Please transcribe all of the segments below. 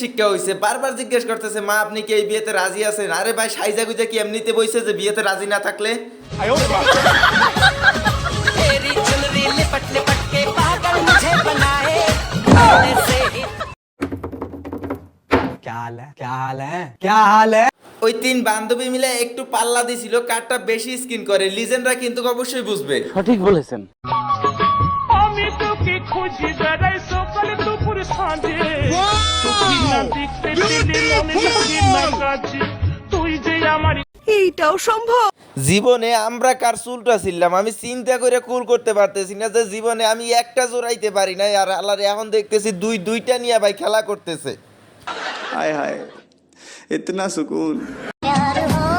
শিক্ষা হইছে, বারবার জিজ্ঞেস করতেছে মা আপনি কি এই বিয়েতে রাজি আছেন? আরে ভাই সাইজা গুজা কি এমনিতে বইছে যে বিয়েতে রাজি না থাকলে? तेरी चुनरी लिपट लिपट के पागल मुझे बनाए ऐसे ही क्या हाल है क्या हाल है क्या हाल है ওই তিন বান্ধবী মিলে একটু পাল্লা দিছিল কারটা বেশি স্কিন করে, লিজেন্ডরা কিন্তু অবশ্যই বুঝবে। সঠিক বলেছেন। আমি তোকে খুঁজি বেড়াই সকালে দুপুর সাঁঝে তুই না দেখতে পেলে মনে লাগে না কাজে তুই যে আমার এইটাও সম্ভব। জীবনে আমরা কার চুলটা ছিলাম আমি চিন্তা করে কুল করতে পারতেছি না যে জীবনে আমি একটা জোড়াইতে পারি না, আর আল্লাহর এখন দেখতেছি দুইটা নিয়ে ভাই খেলা করতেছে। हाय हाय इतना सुकून। प्यार हो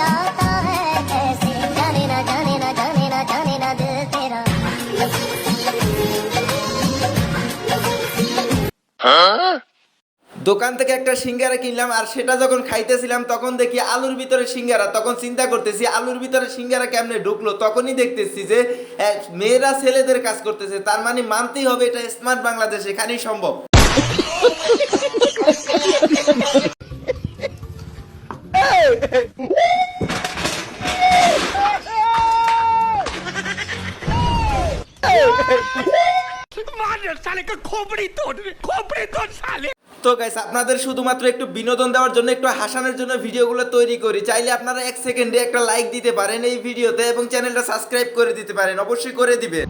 जाता है कैसे जाने ना जाने ना जाने ना जाने ना दिल तेरा। দোকান থেকে একটা সিঙ্গারা কিনলাম, আর সেটা যখন খাইতেছিলাম তখন দেখি আলুর ভিতরে সিঙ্গারা। তখন চিন্তা করতেছি আলুর ভিতরে সিঙ্গারা কেমনে ঢুকলো, তখনই দেখতেছি যে মেয়েরা ছেলেদের কাজ করতেছে, তার মানে মানতেই হবে এটা স্মার্ট বাংলাদেশ, এখানেই সম্ভব। তো গাইস আপনাদের শুধুমাত্র একটু বিনোদন দেওয়ার জন্য, একটু হাসানোর জন্য ভিডিওগুলো তৈরি করি। চাইলে আপনারা 1 সেকেন্ডে একটা লাইক দিতে পারেন এই ভিডিওতে এবং চ্যানেলটা সাবস্ক্রাইব করে দিতে পারেন, অবশ্যই করে দিবেন।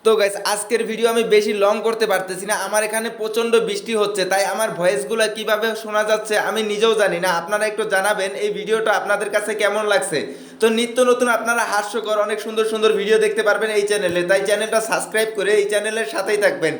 তো গাইস আজকের ভিডিও আমি বেশি লং করতে পারতেছি না, আমার এখানে প্রচন্ড বৃষ্টি হচ্ছে, তাই আমার ভয়েসগুলো কিভাবে শোনা যাচ্ছে আমি নিজেও জানি না। আপনারা একটু জানাবেন এই ভিডিওটা আপনাদের কাছে কেমন লাগছে। তো নিত্য নতুন আপনারা হাস্যকর অনেক সুন্দর সুন্দর ভিডিও দেখতে পারবেন এই চ্যানেলে, তাই চ্যানেলটা সাবস্ক্রাইব করে এই চ্যানেলের সাথেই থাকবেন।